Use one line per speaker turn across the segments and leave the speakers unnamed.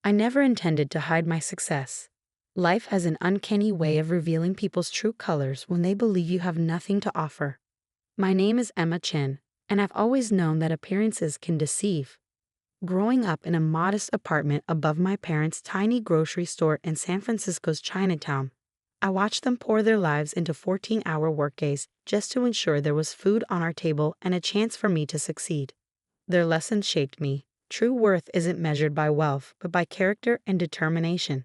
I never intended to hide my success. Life has an uncanny way of revealing people's true colors when they believe you have nothing to offer. My name is Emma Chin, and I've always known that appearances can deceive. Growing up in a modest apartment above my parents' tiny grocery store in San Francisco's Chinatown, I watched them pour their lives into 14-hour workdays just to ensure there was food on our table and a chance for me to succeed. Their lessons shaped me. True worth isn't measured by wealth, but by character and determination.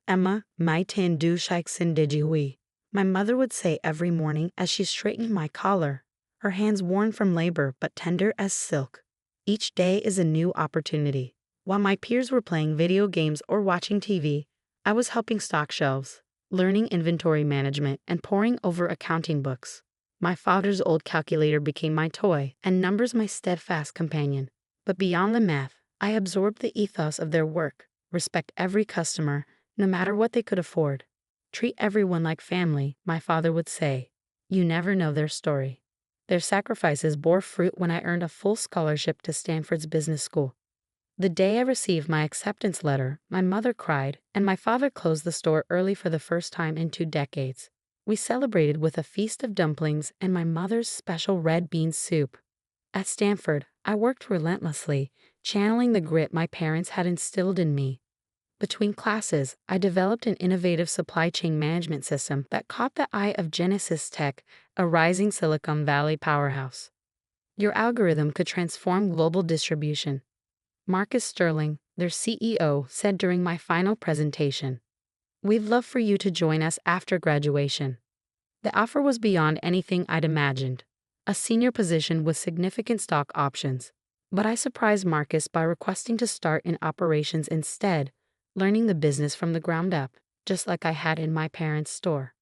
Emma, mai tin du shaik sin dijihui, my mother would say every morning as she straightened my collar, her hands worn from labor but tender as silk. Each day is a new opportunity. While my peers were playing video games or watching TV, I was helping stock shelves, learning inventory management, and poring over accounting books. My father's old calculator became my toy, and numbers my steadfast companion. But beyond the math, I absorbed the ethos of their work. Respect every customer, no matter what they could afford. Treat everyone like family, my father would say. You never know their story. Their sacrifices bore fruit when I earned a full scholarship to Stanford's business school. The day I received my acceptance letter, my mother cried, and my father closed the store early for the first time in 2 decades. We celebrated with a feast of dumplings and my mother's special red bean soup. At Stanford, I worked relentlessly, channeling the grit my parents had instilled in me. Between classes, I developed an innovative supply chain management system that caught the eye of Genesis Tech, a rising Silicon Valley powerhouse. Your algorithm could transform global distribution. Marcus Sterling, their CEO, said during my final presentation, "We'd love for you to join us after graduation." The offer was beyond anything I'd imagined, a senior position with significant stock options. But I surprised Marcus by requesting to start in operations instead, learning the business from the ground up, just like I had in my parents' store.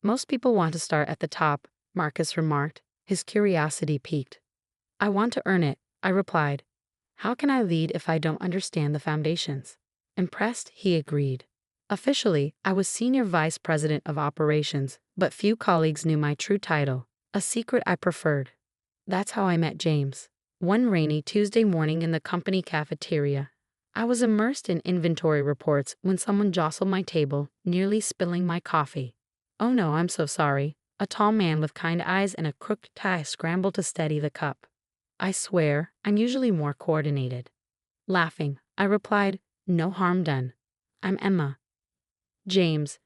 Most people want to start at the top, Marcus remarked, his curiosity piqued. I want to earn it, I replied. How can I lead if I don't understand the foundations? Impressed, he agreed. Officially, I was Senior Vice President of Operations, but few colleagues knew my true title, a secret I preferred. That's how I met James. One rainy Tuesday morning in the company cafeteria, I was immersed in inventory reports when someone jostled my table, nearly spilling my coffee. Oh no, I'm so sorry. A tall man with kind eyes and a crooked tie scrambled to steady the cup. I swear, I'm usually more coordinated. Laughing, I replied, no harm done. I'm Emma. James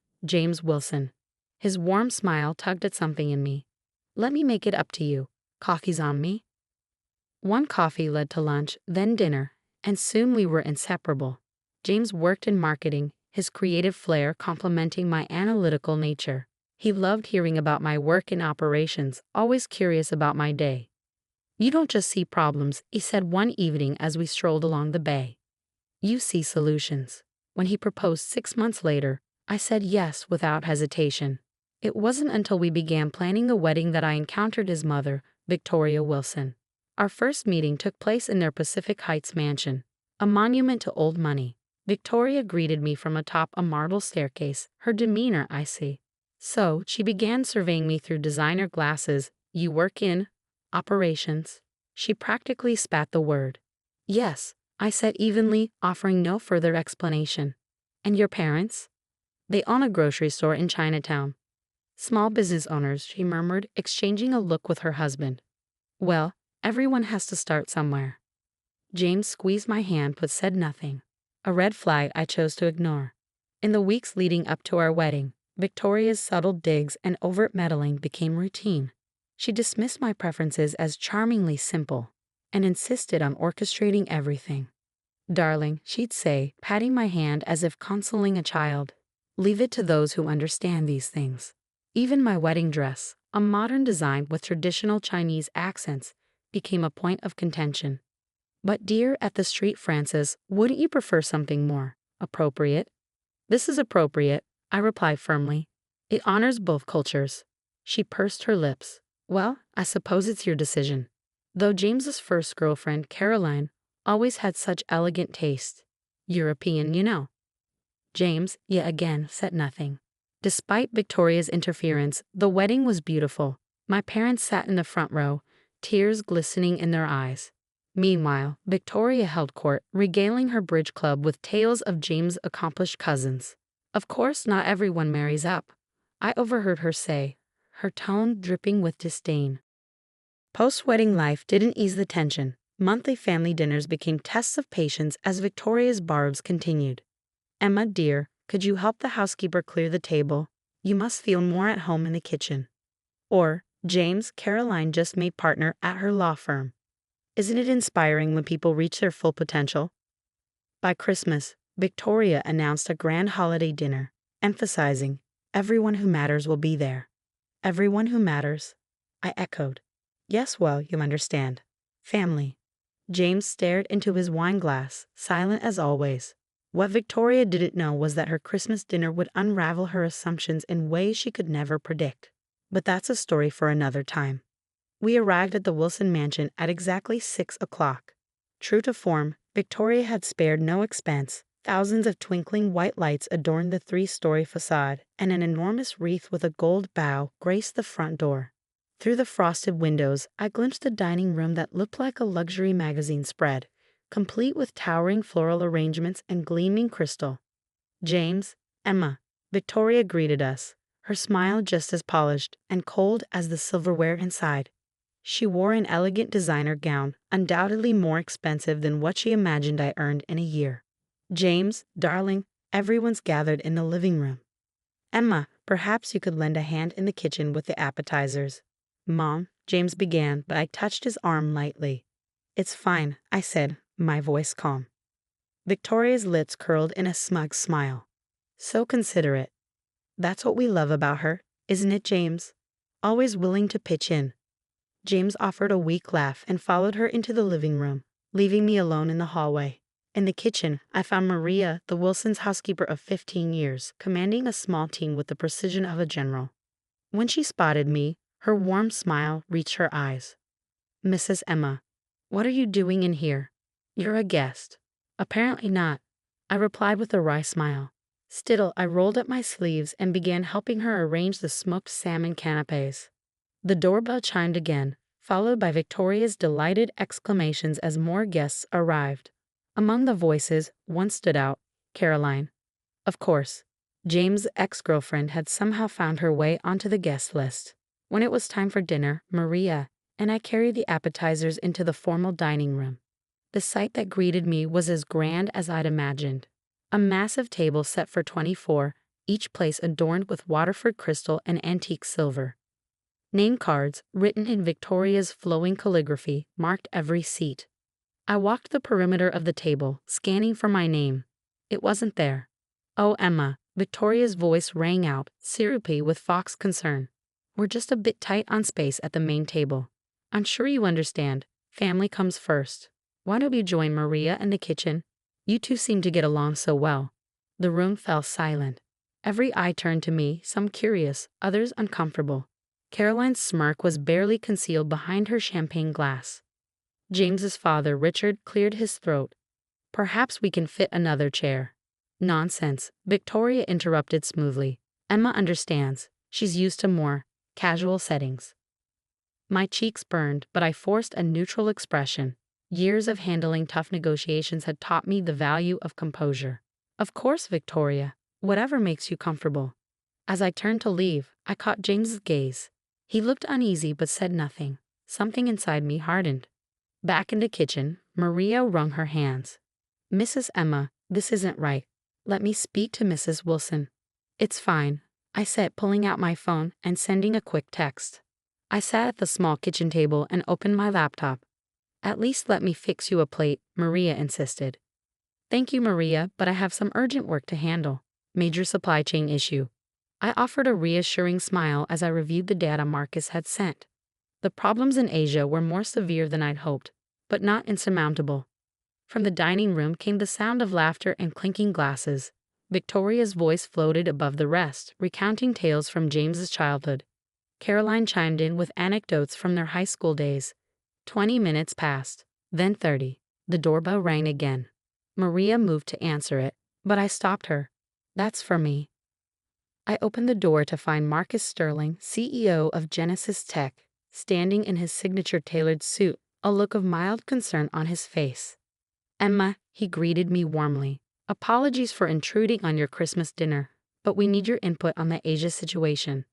Wilson. His warm smile tugged at something in me. Let me make it up to you. Coffee's on me. One coffee led to lunch, then dinner, and soon we were inseparable. James worked in marketing, his creative flair complementing my analytical nature. He loved hearing about my work in operations, always curious about my day. You don't just see problems, he said one evening as we strolled along the bay. You see solutions. When he proposed 6 months later, I said yes without hesitation. It wasn't until we began planning the wedding that I encountered his mother, Victoria Wilson. Our first meeting took place in their Pacific Heights mansion, a monument to old money. Victoria greeted me from atop a marble staircase, her demeanor icy. So, she began surveying me through designer glasses. You work in operations? She practically spat the word. Yes, I said evenly, offering no further explanation. And your parents? They own a grocery store in Chinatown. Small business owners, she murmured, exchanging a look with her husband. Well, everyone has to start somewhere. James squeezed my hand but said nothing. A red flag I chose to ignore. In the weeks leading up to our wedding, Victoria's subtle digs and overt meddling became routine. She dismissed my preferences as charmingly simple and insisted on orchestrating everything. Darling, she'd say, patting my hand as if consoling a child. Leave it to those who understand these things. Even my wedding dress, a modern design with traditional Chinese accents, became a point of contention. But dear at the street Francis, wouldn't you prefer something more appropriate? This is appropriate, I replied firmly. It honors both cultures. She pursed her lips. Well, I suppose it's your decision. Though James's first girlfriend, Caroline, always had such elegant taste. European, you know. James, yet again, said nothing. Despite Victoria's interference, the wedding was beautiful. My parents sat in the front row, tears glistening in their eyes. Meanwhile, Victoria held court, regaling her bridge club with tales of James' accomplished cousins. Of course, not everyone marries up, I overheard her say, her tone dripping with disdain. Post-wedding life didn't ease the tension. Monthly family dinners became tests of patience as Victoria's barbs continued. Emma, dear, could you help the housekeeper clear the table? You must feel more at home in the kitchen. Or, James, Caroline just made partner at her law firm. Isn't it inspiring when people reach their full potential? By Christmas, Victoria announced a grand holiday dinner, emphasizing, everyone who matters will be there. Everyone who matters, I echoed. Yes, well, you understand. Family. James stared into his wine glass, silent as always. What Victoria didn't know was that her Christmas dinner would unravel her assumptions in ways she could never predict. But that's a story for another time. We arrived at the Wilson mansion at exactly 6 o'clock. True to form, Victoria had spared no expense. Thousands of twinkling white lights adorned the three-story facade, and an enormous wreath with a gold bow graced the front door. Through the frosted windows, I glimpsed a dining room that looked like a luxury magazine spread, complete with towering floral arrangements and gleaming crystal. James, Emma, Victoria greeted us, her smile just as polished and cold as the silverware inside. She wore an elegant designer gown, undoubtedly more expensive than what she imagined I earned in a year. James, darling, everyone's gathered in the living room. Emma, perhaps you could lend a hand in the kitchen with the appetizers. Mom, James began, but I touched his arm lightly. It's fine, I said, my voice calm. Victoria's lips curled in a smug smile. So considerate. That's what we love about her, isn't it, James? Always willing to pitch in. James offered a weak laugh and followed her into the living room, leaving me alone in the hallway. In the kitchen, I found Maria, the Wilsons' housekeeper of 15 years, commanding a small team with the precision of a general. When she spotted me, her warm smile reached her eyes. Mrs. Emma, what are you doing in here? You're a guest. Apparently not, I replied with a wry smile. Still, I rolled up my sleeves and began helping her arrange the smoked salmon canapes. The doorbell chimed again, followed by Victoria's delighted exclamations as more guests arrived. Among the voices, one stood out, Caroline. Of course, James' ex-girlfriend had somehow found her way onto the guest list. When it was time for dinner, Maria and I carried the appetizers into the formal dining room. The sight that greeted me was as grand as I'd imagined. A massive table set for 24, each place adorned with Waterford crystal and antique silver. Name cards, written in Victoria's flowing calligraphy, marked every seat. I walked the perimeter of the table, scanning for my name. It wasn't there. Oh, Emma, Victoria's voice rang out, syrupy with fox concern. We're just a bit tight on space at the main table. I'm sure you understand. Family comes first. Why don't you join Maria in the kitchen? You two seem to get along so well. The room fell silent. Every eye turned to me, some curious, others uncomfortable. Caroline's smirk was barely concealed behind her champagne glass. James's father, Richard, cleared his throat. Perhaps we can fit another chair. Nonsense, Victoria interrupted smoothly. Emma understands. She's used to more casual settings. My cheeks burned, but I forced a neutral expression. Years of handling tough negotiations had taught me the value of composure. Of course, Victoria, whatever makes you comfortable. As I turned to leave, I caught James's gaze. He looked uneasy but said nothing. Something inside me hardened. Back in the kitchen, Maria wrung her hands. Mrs. Emma, this isn't right. Let me speak to Mrs. Wilson. It's fine, I said, pulling out my phone and sending a quick text. I sat at the small kitchen table and opened my laptop. At least let me fix you a plate, Maria insisted. Thank you, Maria, but I have some urgent work to handle. Major supply chain issue. I offered a reassuring smile as I reviewed the data Marcus had sent. The problems in Asia were more severe than I'd hoped, but not insurmountable. From the dining room came the sound of laughter and clinking glasses. Victoria's voice floated above the rest, recounting tales from James's childhood. Caroline chimed in with anecdotes from their high school days. 20 minutes passed, then 30. The doorbell rang again. Maria moved to answer it, but I stopped her. That's for me. I opened the door to find Marcus Sterling, CEO of Genesis Tech, standing in his signature tailored suit, a look of mild concern on his face. "Emma," he greeted me warmly. "Apologies for intruding on your Christmas dinner, but we need your input on the Asia situation."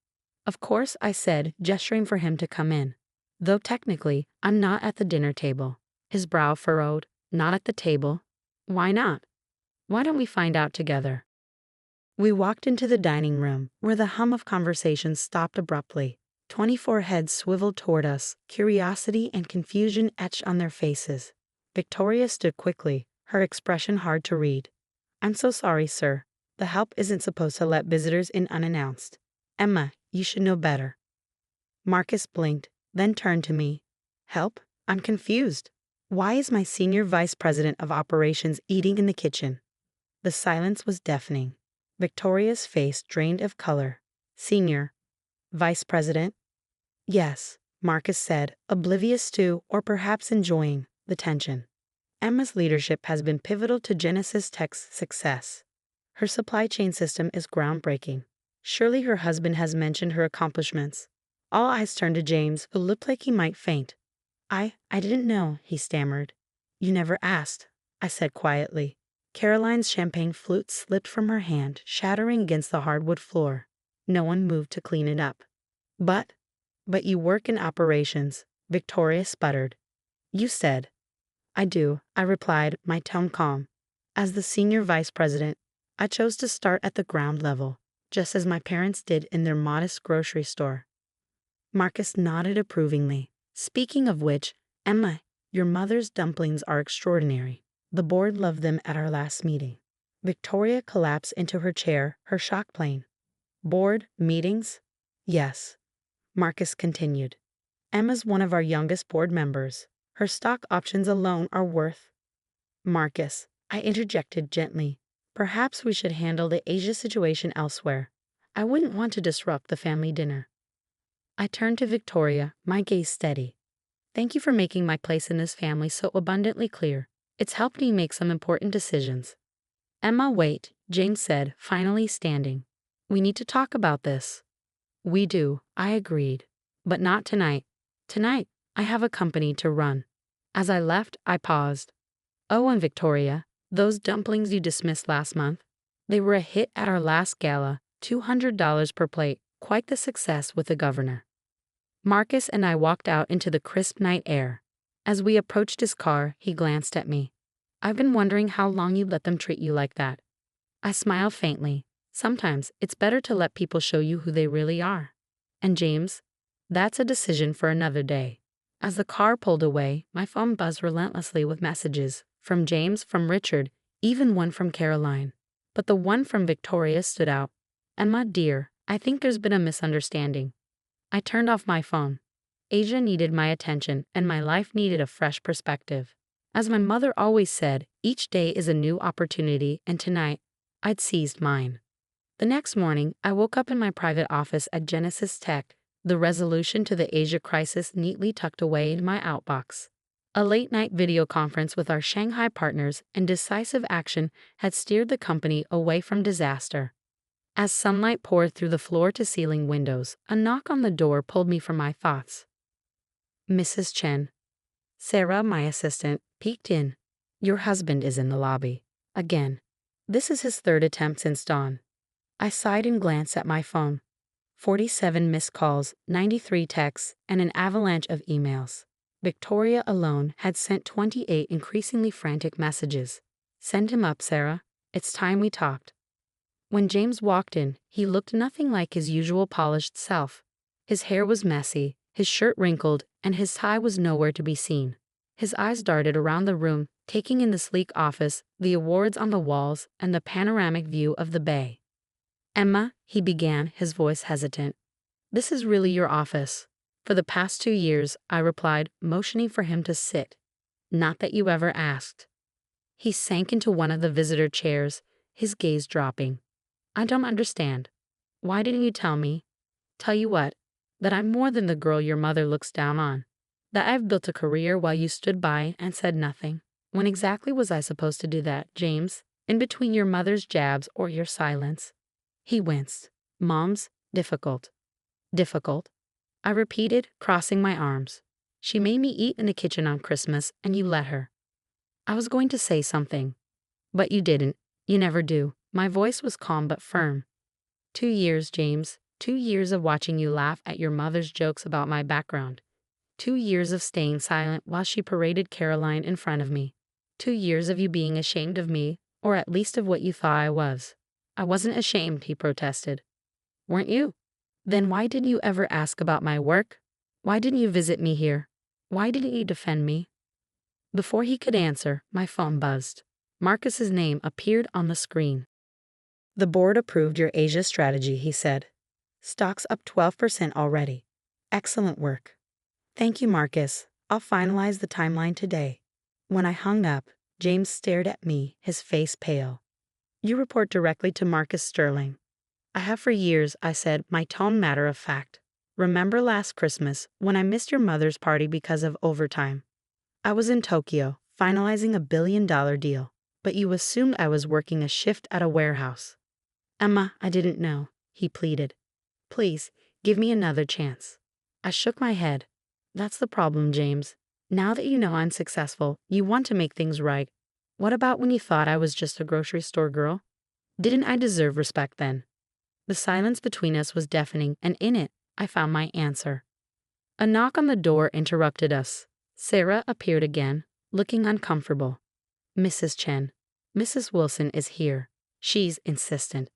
"Of course," I said, gesturing for him to come in. "Though technically, I'm not at the dinner table." His brow furrowed. "Not at the table? Why not? Why don't we find out together?" We walked into the dining room, where the hum of conversation stopped abruptly. 24 heads swiveled toward us, curiosity and confusion etched on their faces. Victoria stood quickly, her expression hard to read. "I'm so sorry, sir. The help isn't supposed to let visitors in unannounced. Emma, you should know better." Marcus blinked, then turned to me. "Help? I'm confused. Why is my senior vice president of operations eating in the kitchen?" The silence was deafening. Victoria's face drained of color. "Senior vice president?" "Yes," Marcus said, oblivious to, or perhaps enjoying, the tension. "Emma's leadership has been pivotal to Genesis Tech's success. Her supply chain system is groundbreaking. Surely her husband has mentioned her accomplishments." All eyes turned to James, who looked like he might faint. I didn't know," he stammered. "You never asked," I said quietly. Caroline's champagne flute slipped from her hand, shattering against the hardwood floor. No one moved to clean it up. But you work in operations," Victoria sputtered. "You said." "I do," I replied, my tone calm. "As the senior vice president, I chose to start at the ground level, just as my parents did in their modest grocery store." Marcus nodded approvingly. "Speaking of which, Emma, your mother's dumplings are extraordinary. The board loved them at our last meeting." Victoria collapsed into her chair, her shock plain. "Board meetings?" "Yes," Marcus continued. "Emma's one of our youngest board members. Her stock options alone are worth—" "Marcus," I interjected gently, "perhaps we should handle the Asia situation elsewhere. I wouldn't want to disrupt the family dinner." I turned to Victoria, my gaze steady. "Thank you for making my place in this family so abundantly clear. It's helped me make some important decisions." "Emma, wait," James said, finally standing. "We need to talk about this." "We do," I agreed. "But not tonight. Tonight, I have a company to run." As I left, I paused. "Oh, and Victoria, those dumplings you dismissed last month, they were a hit at our last gala, $200 per plate, quite the success with the governor." Marcus and I walked out into the crisp night air. As we approached his car, he glanced at me. "I've been wondering how long you let them treat you like that." I smiled faintly. "Sometimes it's better to let people show you who they really are." "And James?" "That's a decision for another day." As the car pulled away, my phone buzzed relentlessly with messages. From James, from Richard, even one from Caroline. But the one from Victoria stood out. "Emma, dear, I think there's been a misunderstanding." I turned off my phone. Asia needed my attention, and my life needed a fresh perspective. As my mother always said, each day is a new opportunity, and tonight, I'd seized mine. The next morning, I woke up in my private office at Genesis Tech, the resolution to the Asia crisis neatly tucked away in my outbox. A late-night video conference with our Shanghai partners and decisive action had steered the company away from disaster. As sunlight poured through the floor-to-ceiling windows, a knock on the door pulled me from my thoughts. "Mrs. Chen." Sarah, my assistant, peeked in. "Your husband is in the lobby. Again. This is his third attempt since dawn." I sighed and glanced at my phone. 47 missed calls, 93 texts, and an avalanche of emails. Victoria alone had sent 28 increasingly frantic messages. "Send him up, Sarah. It's time we talked." When James walked in, he looked nothing like his usual polished self. His hair was messy, his shirt wrinkled, and his tie was nowhere to be seen. His eyes darted around the room, taking in the sleek office, the awards on the walls, and the panoramic view of the bay. "Emma," he began, his voice hesitant. "This is really your office." "For the past 2 years," I replied, motioning for him to sit. "Not that you ever asked." He sank into one of the visitor chairs, his gaze dropping. "I don't understand. Why didn't you tell me?" "Tell you what? That I'm more than the girl your mother looks down on. That I've built a career while you stood by and said nothing. When exactly was I supposed to do that, James? In between your mother's jabs or your silence?" He winced. "Mom's difficult." "Difficult?" I repeated, crossing my arms. She made me eat in the kitchen on Christmas, and you let her. I was going to say something, but you didn't. You never do. My voice was calm but firm. 2 years, James. 2 years of watching you laugh at your mother's jokes about my background. 2 years of staying silent while she paraded Caroline in front of me. 2 years of you being ashamed of me, or at least of what you thought I was. I wasn't ashamed, he protested. Weren't you? Then why didn't you ever ask about my work? Why didn't you visit me here? Why didn't you defend me? Before he could answer, my phone buzzed. Marcus's name appeared on the screen. The board approved your Asia strategy, he said. Stocks up 12% already. Excellent work. Thank you, Marcus. I'll finalize the timeline today. When I hung up, James stared at me, his face pale. You report directly to Marcus Sterling. I have for years, I said, my tone matter of fact. Remember last Christmas when I missed your mother's party because of overtime? I was in Tokyo, finalizing a billion-dollar deal, but you assumed I was working a shift at a warehouse. Emma, I didn't know, he pleaded. Please, give me another chance. I shook my head. That's the problem, James. Now that you know I'm successful, you want to make things right. What about when you thought I was just a grocery store girl? Didn't I deserve respect then? The silence between us was deafening, and in it, I found my answer. A knock on the door interrupted us. Sarah appeared again, looking uncomfortable. Mrs. Chen, Mrs. Wilson is here. She's insistent.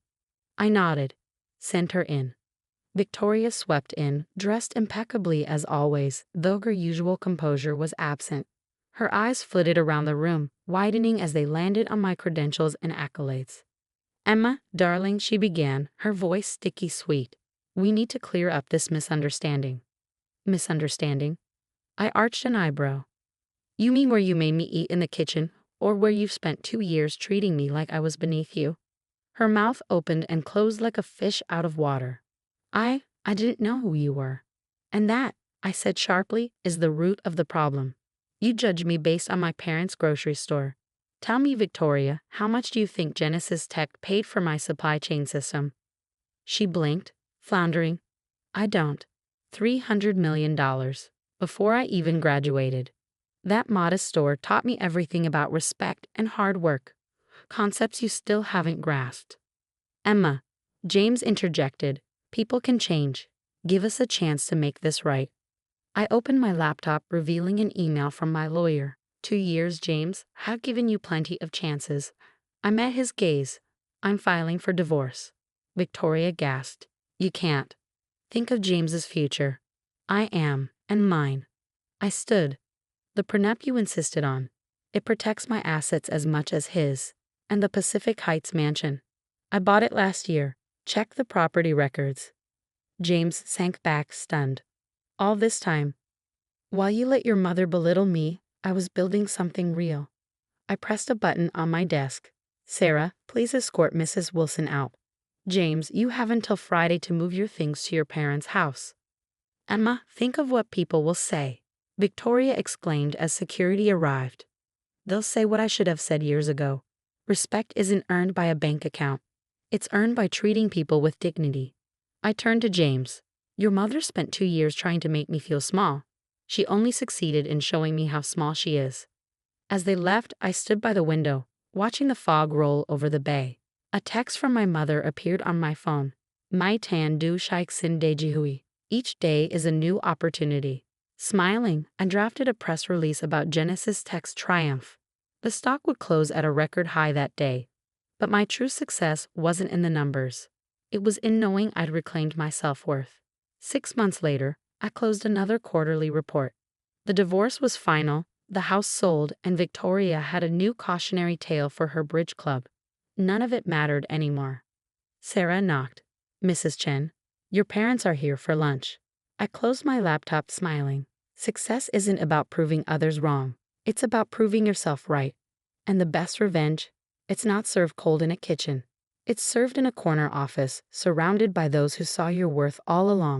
I nodded. Sent her in. Victoria swept in, dressed impeccably as always, though her usual composure was absent. Her eyes flitted around the room, widening as they landed on my credentials and accolades. Emma, darling, she began, her voice sticky sweet. We need to clear up this misunderstanding. Misunderstanding? I arched an eyebrow. You mean where you made me eat in the kitchen, or where you've spent 2 years treating me like I was beneath you? Her mouth opened and closed like a fish out of water. I didn't know who you were. And that, I said sharply, is the root of the problem. You judge me based on my parents' grocery store. Tell me, Victoria, how much do you think Genesis Tech paid for my supply chain system? She blinked, floundering. I don't. $300 million. Before I even graduated. That modest store taught me everything about respect and hard work. Concepts you still haven't grasped. Emma, James interjected. People can change. Give us a chance to make this right. I opened my laptop, revealing an email from my lawyer. 2 years, James. Have given you plenty of chances. I met his gaze. I'm filing for divorce. Victoria gasped. You can't. Think of James's future. I am, and mine. I stood. The prenup you insisted on. It protects my assets as much as his. And the Pacific Heights mansion. I bought it last year. Check the property records. James sank back, stunned. All this time, while you let your mother belittle me, I was building something real. I pressed a button on my desk. Sarah, please escort Mrs. Wilson out. James, you have until Friday to move your things to your parents' house. Emma, think of what people will say. Victoria exclaimed as security arrived. They'll say what I should have said years ago. Respect isn't earned by a bank account. It's earned by treating people with dignity. I turned to James. Your mother spent 2 years trying to make me feel small. She only succeeded in showing me how small she is. As they left, I stood by the window, watching the fog roll over the bay. A text from my mother appeared on my phone. Mai tan du shaik sin de jihui. Each day is a new opportunity. Smiling, I drafted a press release about Genesis Tech's triumph. The stock would close at a record high that day. But my true success wasn't in the numbers. It was in knowing I'd reclaimed my self-worth. 6 months later, I closed another quarterly report. The divorce was final, the house sold, and Victoria had a new cautionary tale for her bridge club. None of it mattered anymore. Sarah knocked. Mrs. Chen, your parents are here for lunch. I closed my laptop, smiling. Success isn't about proving others wrong. It's about proving yourself right. And the best revenge? It's not served cold in a kitchen. It's served in a corner office, surrounded by those who saw your worth all along.